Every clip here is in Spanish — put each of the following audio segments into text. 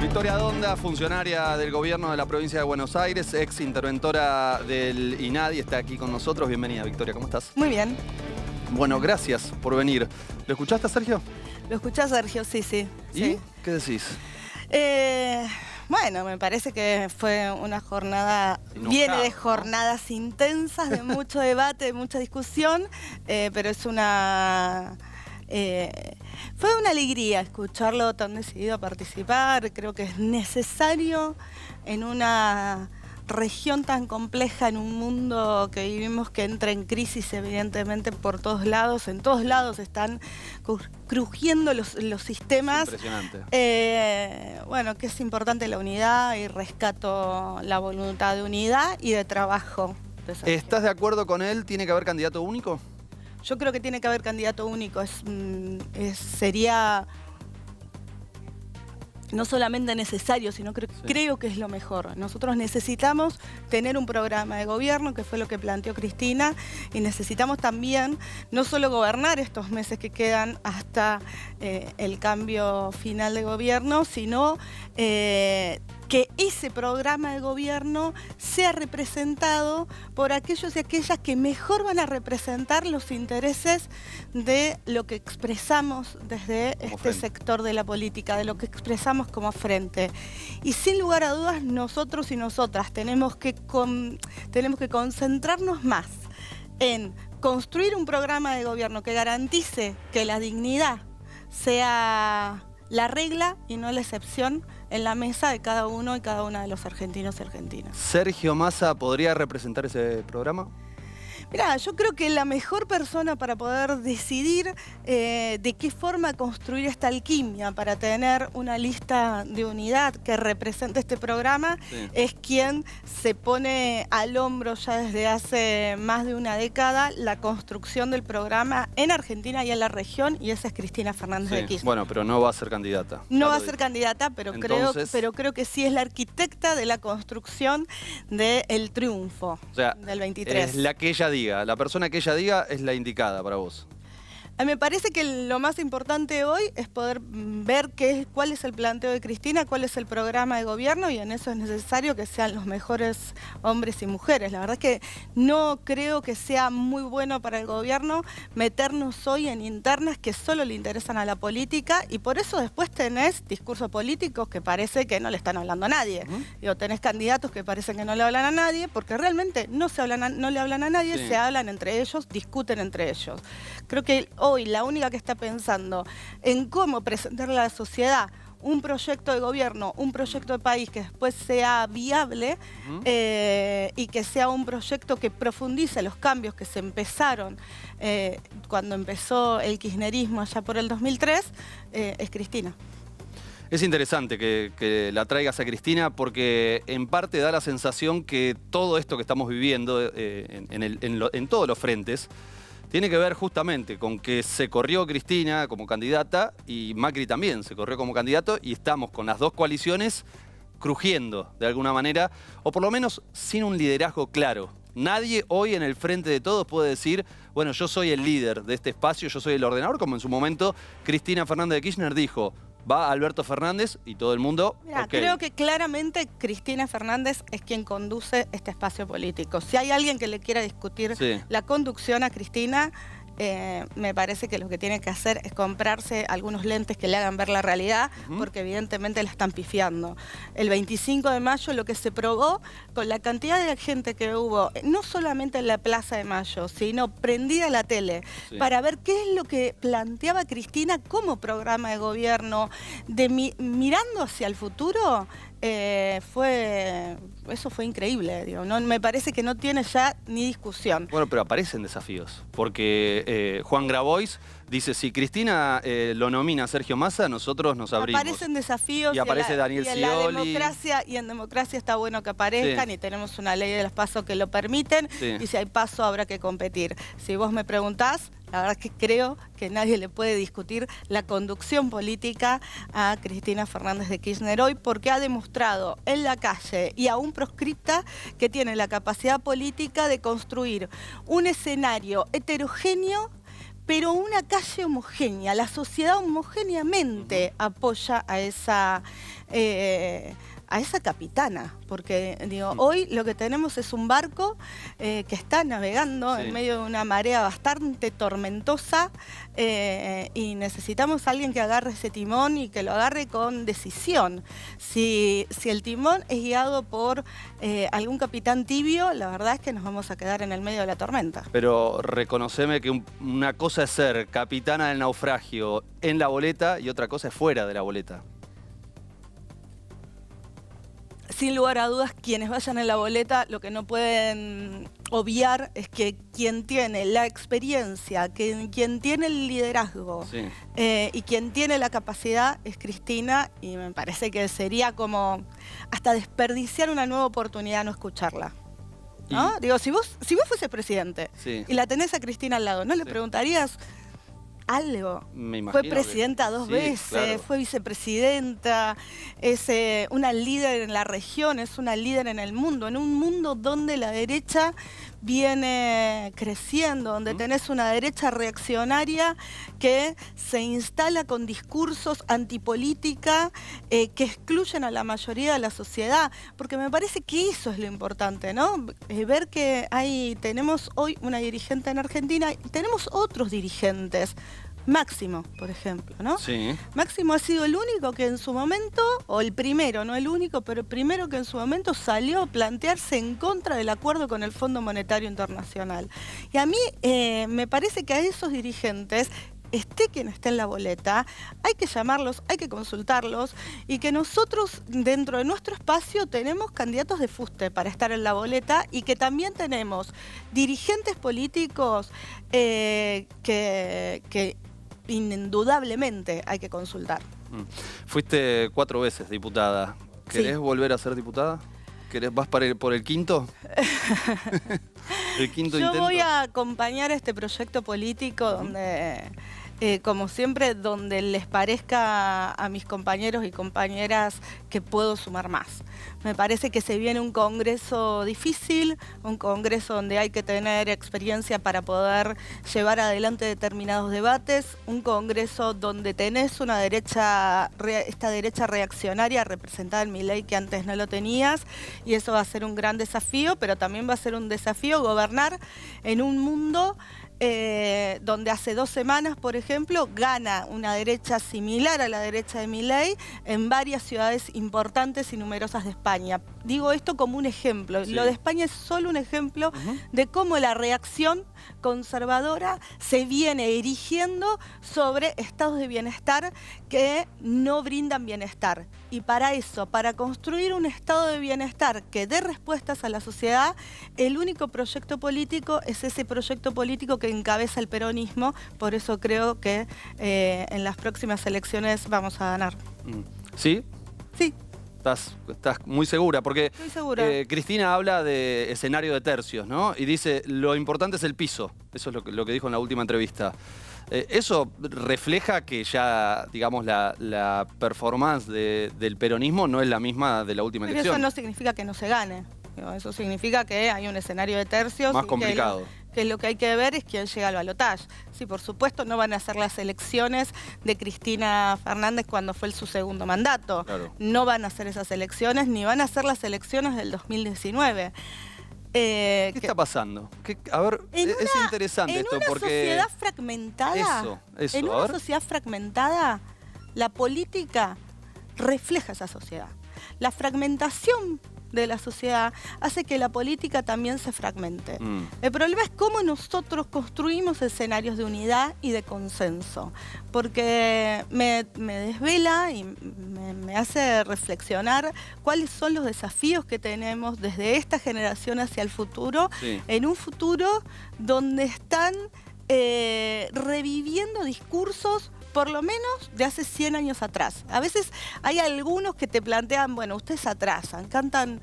Victoria Donda, funcionaria del gobierno de la provincia de Buenos Aires, ex interventora del INADI, está aquí con nosotros. Bienvenida, Victoria, ¿cómo estás? Muy bien. Bueno, gracias por venir. ¿Lo escuchaste, Sergio? ¿Lo escuchás, Sergio? Sí, sí. ¿Y sí. qué decís? Bueno, me parece que fue una jornada, Enojado, viene de ¿no? jornadas intensas, de mucho debate, de mucha discusión, pero es una... fue una alegría escucharlo tan decidido a participar. Creo que es necesario en una región tan compleja, en un mundo que vivimos que entra en crisis evidentemente por todos lados. En todos lados están crujiendo los sistemas. Es impresionante. Bueno, que es importante la unidad y rescato la voluntad de unidad y de trabajo. ¿Estás de acuerdo con él? ¿Tiene que haber candidato único? Yo creo que tiene que haber candidato único. Sería no solamente necesario, sino creo que es lo mejor. Nosotros necesitamos tener un programa de gobierno, que fue lo que planteó Cristina, y necesitamos también no solo gobernar estos meses que quedan hasta el cambio final de gobierno, sino que ese programa de gobierno sea representado por aquellos y aquellas que mejor van a representar los intereses de lo que expresamos desde este sector de la política, de lo que expresamos como frente. Y sin lugar a dudas, nosotros y nosotras tenemos que concentrarnos más en construir un programa de gobierno que garantice que la dignidad sea la regla y no la excepción en la mesa de cada uno y cada una de los argentinos y argentinas. ¿Sergio Massa podría representar ese programa? Mirá, yo creo que la mejor persona para poder decidir de qué forma construir esta alquimia para tener una lista de unidad que represente este programa es quien se pone al hombro ya desde hace más de una década la construcción del programa en Argentina y en la región, y esa es Cristina Fernández de Kirchner. Bueno, pero no va a ser candidata. No va a ser candidata, pero entonces, creo que sí es la arquitecta de la construcción del triunfo, o sea, del 23. Es la que ella diga, la persona que ella diga es la indicada para vos. Me parece que lo más importante hoy es poder ver cuál es el planteo de Cristina, cuál es el programa de gobierno, y en eso es necesario que sean los mejores hombres y mujeres. La verdad es que no creo que sea muy bueno para el gobierno meternos hoy en internas que solo le interesan a la política, y por eso después tenés discursos políticos que parece que no le están hablando a nadie. Digo, tenés candidatos que parecen que no le hablan a nadie, porque realmente no le hablan a nadie, se hablan entre ellos, discuten entre ellos. Creo que hoy la única que está pensando en cómo presentarle a la sociedad un proyecto de gobierno, un proyecto de país que después sea viable y que sea un proyecto que profundice los cambios que se empezaron cuando empezó el kirchnerismo allá por el 2003, es Cristina. Es interesante que la traigas a Cristina porque en parte da la sensación que todo esto que estamos viviendo en todos los frentes tiene que ver justamente con que se corrió Cristina como candidata y Macri también se corrió como candidato, y estamos con las dos coaliciones crujiendo de alguna manera, o por lo menos sin un liderazgo claro. Nadie hoy en el frente de todos puede decir, bueno, yo soy el líder de este espacio, yo soy el ordenador, como en su momento Cristina Fernández de Kirchner dijo. Va Alberto Fernández y todo el mundo. Mirá, creo que claramente Cristina Fernández es quien conduce este espacio político. Si hay alguien que le quiera discutir la conducción a Cristina, me parece que lo que tiene que hacer es comprarse algunos lentes que le hagan ver la realidad, porque evidentemente la están pifiando. El 25 de mayo lo que se probó con la cantidad de gente que hubo, no solamente en la Plaza de Mayo, sino prendida la tele, para ver qué es lo que planteaba Cristina como programa de gobierno, mirando hacia el futuro. Eso fue increíble, digo, no, me parece que no tiene ya ni discusión. Bueno, pero aparecen desafíos, porque Juan Grabois dice, si Cristina lo nomina a Sergio Massa, nosotros nos abrimos. Aparecen desafíos, y aparece Daniel Scioli. Y en democracia está bueno que aparezcan, y tenemos una ley de los pasos que lo permiten, y si hay paso habrá que competir. Si vos me preguntás, la verdad es que creo que nadie le puede discutir la conducción política a Cristina Fernández de Kirchner hoy, porque ha demostrado en la calle y aún proscripta que tiene la capacidad política de construir un escenario heterogéneo, pero una calle homogénea. La sociedad homogéneamente apoya a esa a esa capitana, porque digo, hoy lo que tenemos es un barco que está navegando en medio de una marea bastante tormentosa y necesitamos a alguien que agarre ese timón y que lo agarre con decisión. Si el timón es guiado por algún capitán tibio, la verdad es que nos vamos a quedar en el medio de la tormenta. Pero reconoceme que una cosa es ser capitana del naufragio en la boleta y otra cosa es fuera de la boleta. Sin lugar a dudas, quienes vayan en la boleta, lo que no pueden obviar es que quien tiene la experiencia, quien tiene el liderazgo y quien tiene la capacidad es Cristina, y me parece que sería como hasta desperdiciar una nueva oportunidad no escucharla. ¿No? Digo, si vos fueses presidente y la tenés a Cristina al lado, ¿no le preguntarías algo? Fue presidenta dos veces, fue vicepresidenta, es una líder en la región, es una líder en el mundo, en un mundo donde la derecha viene creciendo, donde tenés una derecha reaccionaria que se instala con discursos antipolítica que excluyen a la mayoría de la sociedad, porque me parece que eso es lo importante, ¿no? Ver que tenemos hoy una dirigente en Argentina y tenemos otros dirigentes. Máximo, por ejemplo, ¿no? Sí. Máximo ha sido el único que en su momento, o el primero, no el único, pero el primero que en su momento salió a plantearse en contra del acuerdo con el Fondo Monetario Internacional. Y a mí me parece que a esos dirigentes, esté quien esté en la boleta, hay que llamarlos, hay que consultarlos, y que nosotros dentro de nuestro espacio tenemos candidatos de fuste para estar en la boleta, y que también tenemos dirigentes políticos que indudablemente hay que consultar. Fuiste 4 veces diputada. ¿Querés volver a ser diputada? ¿Vas por el quinto? ¿El quinto intento? Yo voy a acompañar este proyecto político donde, como siempre, donde les parezca a mis compañeros y compañeras que puedo sumar más. Me parece que se viene un congreso difícil, un congreso donde hay que tener experiencia para poder llevar adelante determinados debates, un congreso donde tenés una esta derecha reaccionaria representada en Milei que antes no lo tenías, y eso va a ser un gran desafío, pero también va a ser un desafío gobernar en un mundo donde hace 2 semanas, por ejemplo, gana una derecha similar a la derecha de Milei en varias ciudades importantes y numerosas de España. Digo esto como un ejemplo. Lo de España es solo un ejemplo de cómo la reacción conservadora se viene erigiendo sobre estados de bienestar que no brindan bienestar. Y para eso, para construir un estado de bienestar que dé respuestas a la sociedad, el único proyecto político es ese proyecto político que encabeza el peronismo. Por eso creo que en las próximas elecciones vamos a ganar. ¿Sí? Sí. Estás muy segura, porque Estoy segura. Cristina habla de escenario de tercios, ¿no? Y dice, lo importante es el piso. Eso es lo que dijo en la última entrevista. ¿Eso refleja que ya, digamos, la performance del peronismo no es la misma de la última Pero elección? eso no significa que no se gane. Eso significa que hay un escenario de tercios. Más complicado. Que lo que hay que ver es quién llega al balotaje. Sí, por supuesto, no van a ser las elecciones de Cristina Fernández cuando fue su segundo mandato. Claro. No van a ser esas elecciones, ni van a ser las elecciones del 2019. ¿Qué está pasando? A ver, es interesante esto porque... En una sociedad fragmentada, en una sociedad fragmentada, la política refleja esa sociedad. La fragmentación de la sociedad hace que la política también se fragmente. El problema es cómo nosotros construimos escenarios de unidad y de consenso, porque me desvela y me hace reflexionar cuáles son los desafíos que tenemos desde esta generación hacia el futuro, en un futuro donde están reviviendo discursos por lo menos de hace 100 años atrás. A veces hay algunos que te plantean, bueno, ustedes atrasan, cantan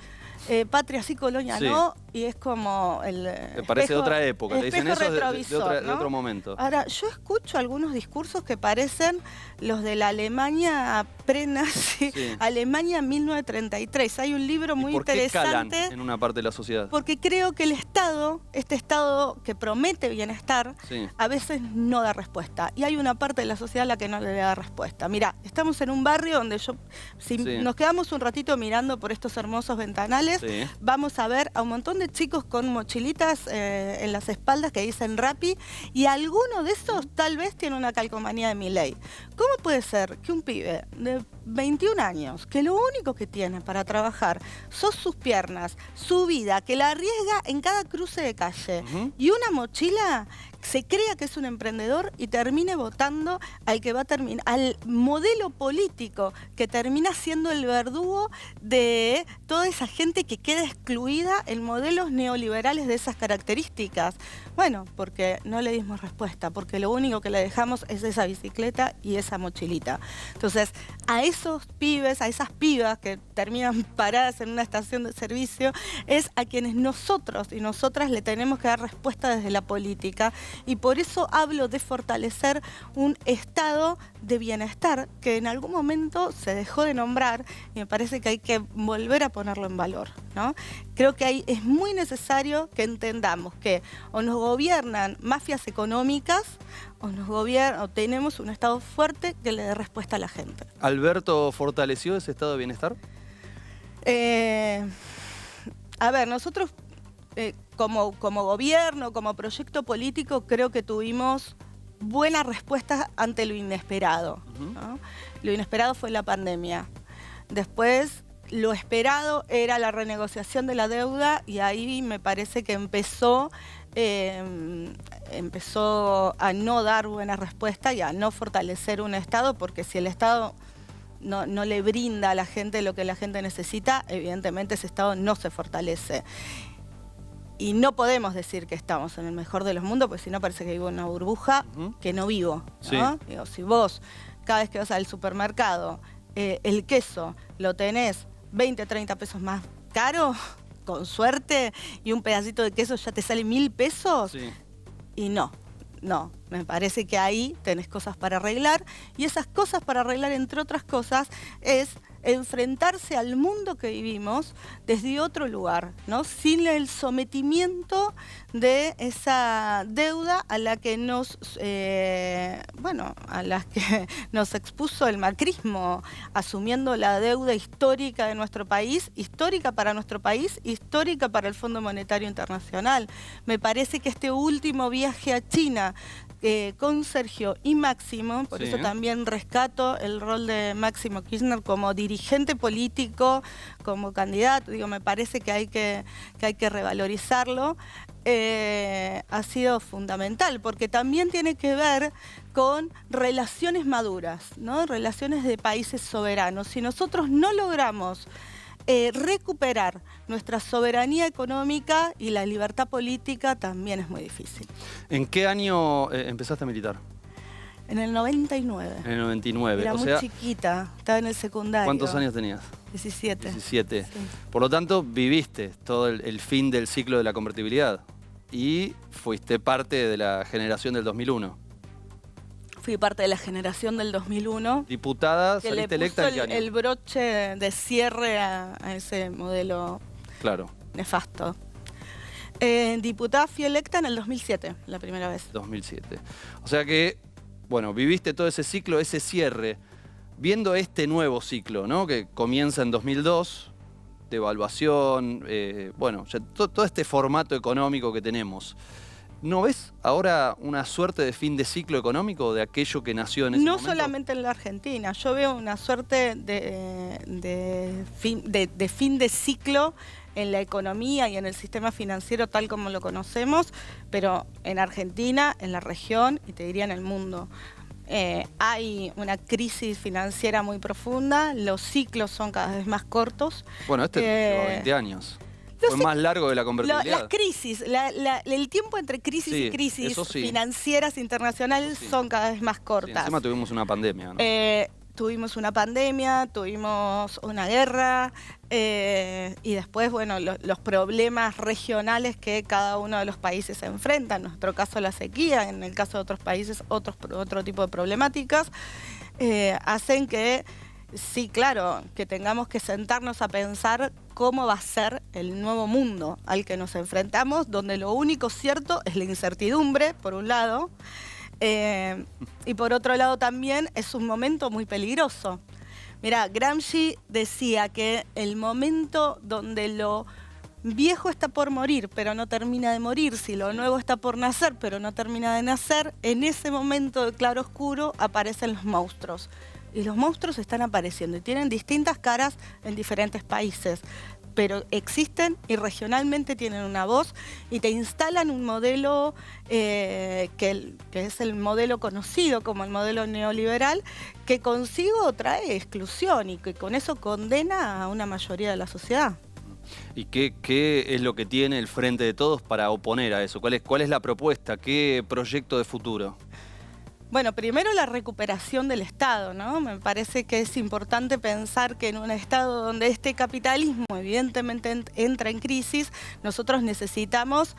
Patria sí, Colonia no, y es como el Me parece de otra época, te dicen eso de otro momento. Ahora, yo escucho algunos discursos que parecen los de la Alemania pre-nazi, sí. Alemania 1933. Hay un libro muy interesante. Calan en una parte de la sociedad? Porque creo que el Estado, este Estado que promete bienestar, sí, a veces no da respuesta. Y hay una parte de la sociedad a la que no le da respuesta. Mirá, estamos en un barrio donde si sí, nos quedamos un ratito mirando por estos hermosos ventanales, sí, vamos a ver a un montón de chicos con mochilitas en las espaldas que dicen Rappi, y alguno de esos tal vez tiene una calcomanía de Milei. ¿Cómo puede ser que un pibe de 21 años, que lo único que tiene para trabajar son sus piernas, su vida, que la arriesga en cada cruce de calle, y una mochila, se crea que es un emprendedor y termine votando al que va a terminar, al modelo político que termina siendo el verdugo de toda esa gente que queda excluida en modelos neoliberales de esas características? Bueno, porque no le dimos respuesta, porque lo único que le dejamos es esa bicicleta y esa mochilita. Entonces, a esos pibes, a esas pibas que terminan paradas en una estación de servicio, es a quienes nosotros y nosotras le tenemos que dar respuesta desde la política. Y por eso hablo de fortalecer un estado de bienestar que en algún momento se dejó de nombrar, y me parece que hay que volver a ponerlo en valor, ¿no? Creo que es muy necesario que entendamos que o nos gobiernan mafias económicas o tenemos un Estado fuerte que le dé respuesta a la gente. ¿Alberto fortaleció ese estado de bienestar? A ver, nosotros como gobierno, como proyecto político, creo que tuvimos buenas respuestas ante lo inesperado, ¿no? Lo inesperado fue la pandemia. Después, lo esperado era la renegociación de la deuda, y ahí me parece que empezó a no dar buena respuesta y a no fortalecer un Estado, porque si el Estado no le brinda a la gente lo que la gente necesita, evidentemente ese Estado no se fortalece. Y no podemos decir que estamos en el mejor de los mundos, porque si no parece que vivo en una burbuja que no vivo, ¿no? Sí. Digo, si vos cada vez que vas al supermercado, el queso lo tenés 20, 30 pesos más caro, con suerte, y un pedacito de queso ya te sale 1000 pesos, sí, y no, me parece que ahí tenés cosas para arreglar, y esas cosas para arreglar, entre otras cosas, es enfrentarse al mundo que vivimos desde otro lugar, ¿no? Sin el sometimiento de esa deuda a la que nos expuso el macrismo, asumiendo la deuda histórica de nuestro país, histórica para nuestro país, histórica para el Fondo Monetario Internacional. Me parece que este último viaje a China con Sergio y Máximo, por eso también rescato el rol de Máximo Kirchner como dirigente político, como candidato, digo, me parece que hay que revalorizarlo, ha sido fundamental, porque también tiene que ver con relaciones maduras, ¿no? Relaciones de países soberanos. Si nosotros no logramos recuperar nuestra soberanía económica y la libertad política, también es muy difícil. ¿En qué año empezaste a militar? En el 99. En el 99. Era muy chiquita, estaba en el secundario. ¿Cuántos años tenías? 17. 17. Sí. Por lo tanto, viviste todo el fin del ciclo de la convertibilidad y fuiste parte de la generación del 2001. Fui parte de la generación del 2001. Diputada, saliste electa ¿en qué año? El broche de cierre a ese modelo nefasto. Diputada fui electa en el 2007, la primera vez. 2007. O sea que, bueno, viviste todo ese ciclo, ese cierre, viendo este nuevo ciclo, ¿no? Que comienza en 2002, devaluación, bueno, ya todo este formato económico que tenemos. ¿No ves ahora una suerte de fin de ciclo económico de aquello que nació en ese momento? No solamente en la Argentina, yo veo una suerte de fin de ciclo en la economía y en el sistema financiero tal como lo conocemos, pero en Argentina, en la región y te diría en el mundo. Hay una crisis financiera muy profunda, los ciclos son cada vez más cortos. Bueno, lleva 20 años. Fue más largo de la convertibilidad. Las crisis, el tiempo entre crisis y crisis financieras internacionales son cada vez más cortas. Encima tuvimos una pandemia, ¿no? tuvimos una pandemia, tuvimos una guerra y después, bueno, los problemas regionales que cada uno de los países se enfrenta. En nuestro caso la sequía, en el caso de otros países otro tipo de problemáticas, hacen que, sí, claro, que tengamos que sentarnos a pensar cómo va a ser el nuevo mundo al que nos enfrentamos, donde lo único cierto es la incertidumbre, por un lado, y por otro lado también es un momento muy peligroso. Mira, Gramsci decía que el momento donde lo viejo está por morir, pero no termina de morir, si lo nuevo está por nacer, pero no termina de nacer, en ese momento de claroscuro aparecen los monstruos. Y los monstruos están apareciendo y tienen distintas caras en diferentes países, pero existen y regionalmente tienen una voz y te instalan un modelo que es el modelo conocido como el modelo neoliberal, que consigo trae exclusión y que con eso condena a una mayoría de la sociedad. ¿Y qué es lo que tiene el Frente de Todos para oponer a eso? ¿Cuál es la propuesta? ¿Qué proyecto de futuro? Bueno, primero la recuperación del Estado, ¿no? Me parece que es importante pensar que en un Estado donde este capitalismo evidentemente entra en crisis, nosotros necesitamos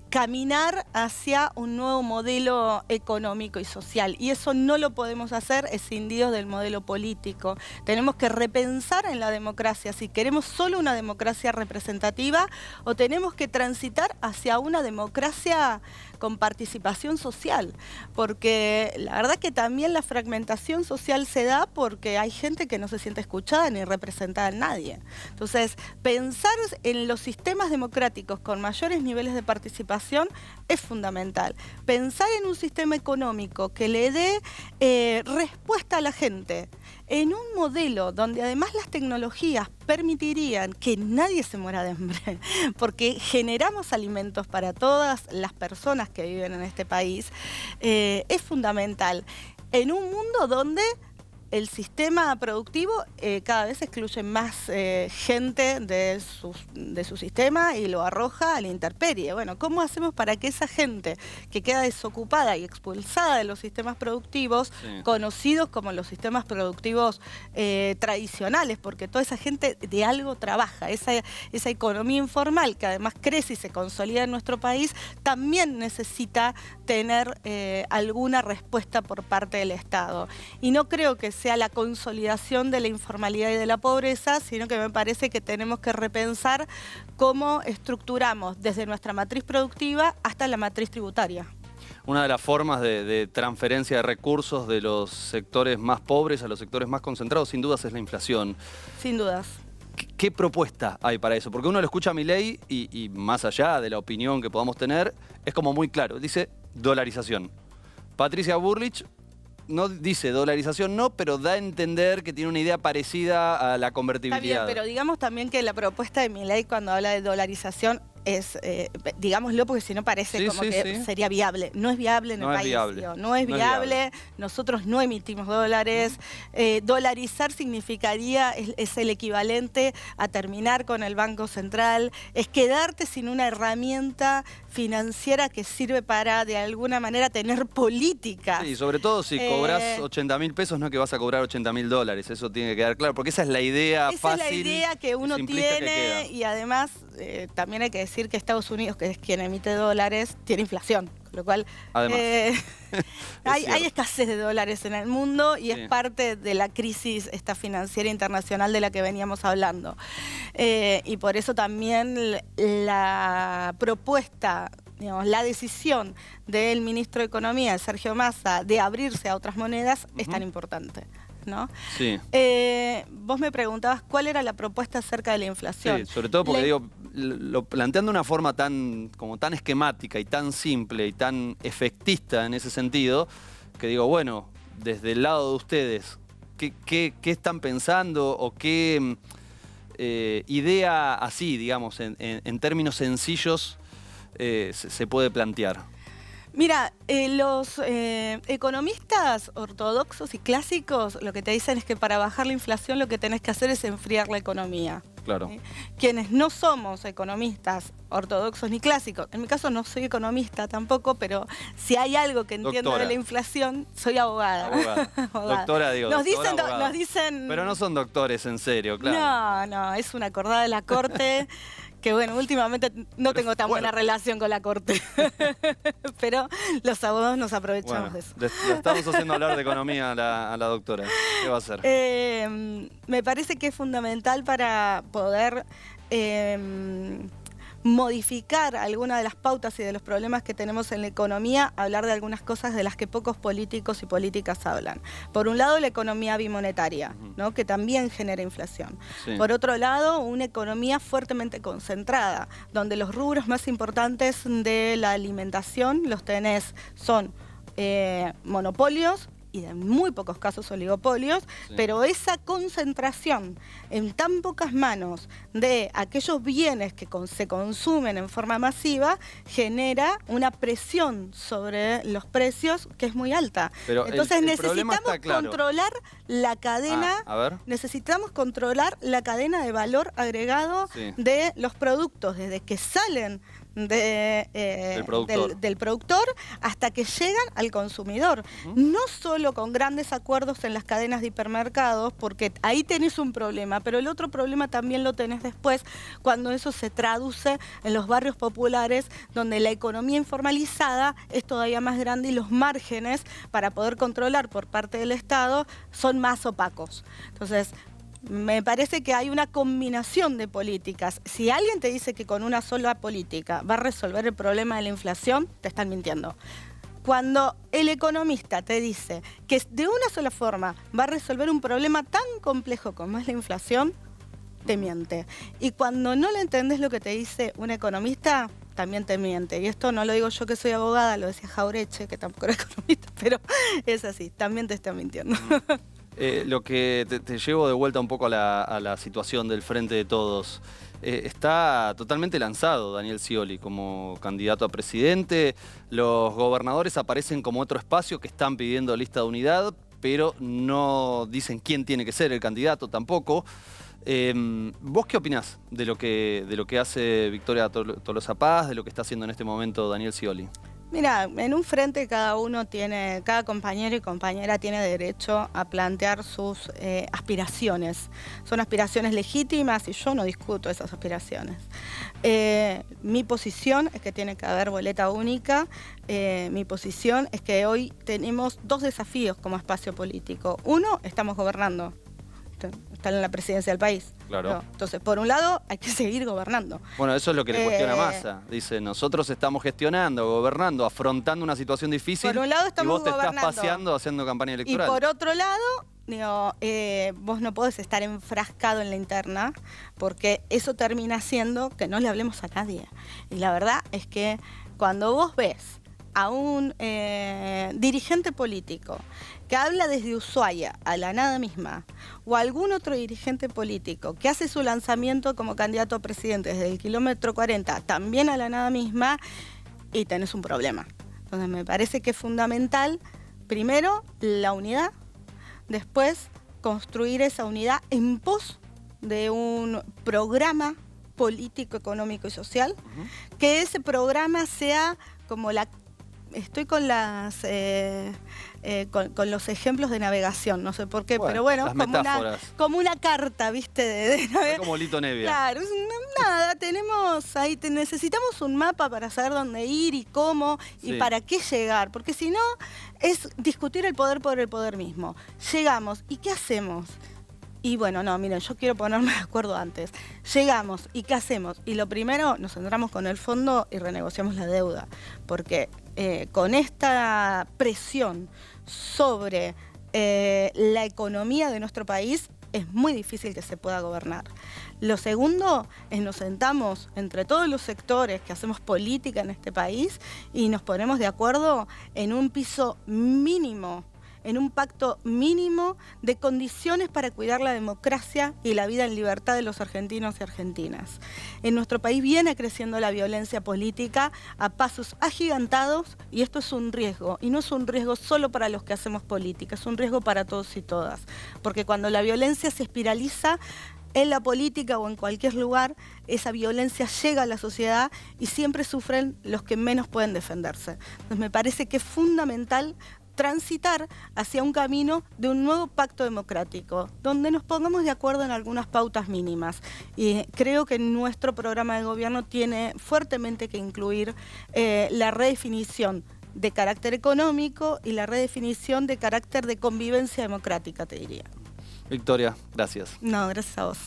caminar hacia un nuevo modelo económico y social. Y eso no lo podemos hacer escindidos del modelo político. Tenemos que repensar en la democracia si queremos solo una democracia representativa o tenemos que transitar hacia una democracia con participación social, porque la verdad que también la fragmentación social se da porque hay gente que no se siente escuchada ni representada en nadie. Entonces, pensar en los sistemas democráticos con mayores niveles de participación es fundamental. Pensar en un sistema económico que le dé respuesta a la gente, en un modelo donde además las tecnologías permitirían que nadie se muera de hambre, porque generamos alimentos para todas las personas que viven en este país, es fundamental. En un mundo donde el sistema productivo cada vez excluye más gente de su sistema y lo arroja a la intemperie. Bueno, ¿cómo hacemos para que esa gente que queda desocupada y expulsada de los sistemas productivos, conocidos como los sistemas productivos tradicionales, porque toda esa gente de algo trabaja, esa economía informal que además crece y se consolida en nuestro país, también necesita tener alguna respuesta por parte del Estado? Y no creo que sea la consolidación de la informalidad y de la pobreza, sino que me parece que tenemos que repensar cómo estructuramos desde nuestra matriz productiva hasta la matriz tributaria. Una de las formas de transferencia de recursos de los sectores más pobres a los sectores más concentrados, sin dudas, es la inflación. Sin dudas. ¿Qué propuesta hay para eso? Porque uno lo escucha a Milei y más allá de la opinión que podamos tener, es como muy claro. Dice dolarización. Patricia Bullrich no dice dolarización, no, pero da a entender que tiene una idea parecida a la convertibilidad. Está bien, pero digamos también que la propuesta de Milei cuando habla de dolarización es, digámoslo, porque si no parece como que sería viable. No es viable en el país. No es viable. Nosotros no emitimos dólares. Dolarizar significaría, es el equivalente a terminar con el Banco Central. Es quedarte sin una herramienta financiera que sirve para, de alguna manera, tener políticas. Sí, sobre todo si cobras 80.000 pesos, no es que vas a cobrar 80.000 dólares. Eso tiene que quedar claro, porque esa es la idea fácil. Esa es la idea que uno tiene y además también hay que decir que Estados Unidos, que es quien emite dólares, tiene inflación, con lo cual hay escasez de dólares en el mundo y es parte de la crisis esta financiera internacional de la que veníamos hablando. Y por eso también la propuesta, digamos, la decisión del ministro de Economía, Sergio Massa, de abrirse a otras monedas es tan importante, ¿no? Sí. Vos me preguntabas cuál era la propuesta acerca de la inflación. Sí, sobre todo porque digo, lo planteando de una forma tan esquemática y tan simple y tan efectista en ese sentido, que digo, bueno, desde el lado de ustedes, ¿qué están pensando o qué idea así, digamos, en términos sencillos se puede plantear? Mira, los economistas ortodoxos y clásicos lo que te dicen es que para bajar la inflación lo que tenés que hacer es enfriar la economía. Claro. Quienes no somos economistas ortodoxos ni clásicos, en mi caso no soy economista tampoco, pero si hay algo que entiendo Doctora. de la inflación, soy abogada. Abogada. Abogada. Doctora, digo. Nos doctora, dicen, abogada. nos dicen... Pero no son doctores, en serio, claro. No, es una acordada de la Corte, que bueno, últimamente no tengo tan buena relación con la Corte, pero los abogados nos aprovechamos de eso. Le estamos haciendo hablar de economía a la doctora. ¿Qué va a hacer? Me parece que es fundamental para poder modificar algunas de las pautas y de los problemas que tenemos en la economía, hablar de algunas cosas de las que pocos políticos y políticas hablan. Por un lado, la economía bimonetaria, ¿no? Que también genera inflación. Sí. Por otro lado, una economía fuertemente concentrada, donde los rubros más importantes de la alimentación son monopolios, y en muy pocos casos oligopolios, sí. Pero esa concentración en tan pocas manos de aquellos bienes que se consumen en forma masiva genera una presión sobre los precios que es muy alta. Pero entonces el problema necesitamos está claro. controlar la cadena, a ver. necesitamos controlar la cadena de valor agregado Sí. de los productos, desde que salen del productor hasta que llegan al consumidor. No solo con grandes acuerdos en las cadenas de hipermercados, porque ahí tenés un problema, pero el otro problema también lo tenés después cuando eso se traduce en los barrios populares, donde la economía informalizada es todavía más grande y los márgenes para poder controlar por parte del Estado son más opacos. Entonces, me parece que hay una combinación de políticas. Si alguien te dice que con una sola política va a resolver el problema de la inflación, te están mintiendo. Cuando el economista te dice que de una sola forma va a resolver un problema tan complejo como es la inflación, te miente. Y cuando no le entendés lo que te dice un economista, también te miente. Y esto no lo digo yo que soy abogada, lo decía Jaureche, que tampoco era economista, pero es así, también te está mintiendo. Lo que te llevo de vuelta un poco a la situación del Frente de Todos. Está totalmente lanzado Daniel Scioli como candidato a presidente. Los gobernadores aparecen como otro espacio que están pidiendo lista de unidad, pero no dicen quién tiene que ser el candidato tampoco. ¿Vos qué opinás de lo que hace Victoria Tolosa Paz, de lo que está haciendo en este momento Daniel Scioli? Mira, en un frente cada compañero y compañera tiene derecho a plantear sus aspiraciones. Son aspiraciones legítimas y yo no discuto esas aspiraciones. Mi posición es que tiene que haber boleta única. Mi posición es que hoy tenemos dos desafíos como espacio político. Uno, estamos gobernando. Están en la presidencia del país. Claro. ¿No? Entonces, por un lado, hay que seguir gobernando. Bueno, eso es lo que le cuestiona Massa. Dice, nosotros estamos gestionando, gobernando, afrontando una situación difícil. Por un lado estamos y vos te gobernando. estás paseando haciendo campaña electoral. Y por otro lado, digo, vos no podés estar enfrascado en la interna, porque eso termina siendo que no le hablemos a nadie. Y la verdad es que cuando vos ves a un dirigente político que habla desde Ushuaia a la nada misma, o algún otro dirigente político que hace su lanzamiento como candidato a presidente desde el kilómetro 40 también a la nada misma, y tenés un problema. Entonces me parece que es fundamental, primero, la unidad, después construir esa unidad en pos de un programa político, económico y social, que ese programa sea como estoy con con los ejemplos de navegación, no sé por qué, pero bueno, como una carta, ¿viste? De navegación. Como Lito Nevia. Claro, nada, necesitamos un mapa para saber dónde ir y cómo y para qué llegar, porque si no es discutir el poder por el poder mismo. Llegamos, ¿y qué hacemos? Y bueno, no, miren, yo quiero ponerme de acuerdo antes. Llegamos, ¿y qué hacemos? Y lo primero, nos centramos con el fondo y renegociamos la deuda, porque con esta presión sobre la economía de nuestro país, es muy difícil que se pueda gobernar. Lo segundo es nos sentamos entre todos los sectores que hacemos política en este país y nos ponemos de acuerdo en un piso mínimo, en un pacto mínimo de condiciones para cuidar la democracia y la vida en libertad de los argentinos y argentinas. En nuestro país viene creciendo la violencia política a pasos agigantados y esto es un riesgo. Y no es un riesgo solo para los que hacemos política, es un riesgo para todos y todas. Porque cuando la violencia se espiraliza, en la política o en cualquier lugar, esa violencia llega a la sociedad y siempre sufren los que menos pueden defenderse. Entonces me parece que es fundamental transitar hacia un camino de un nuevo pacto democrático, donde nos pongamos de acuerdo en algunas pautas mínimas. Y creo que nuestro programa de gobierno tiene fuertemente que incluir la redefinición de carácter económico y la redefinición de carácter de convivencia democrática, te diría. Victoria, gracias. No, gracias a vos.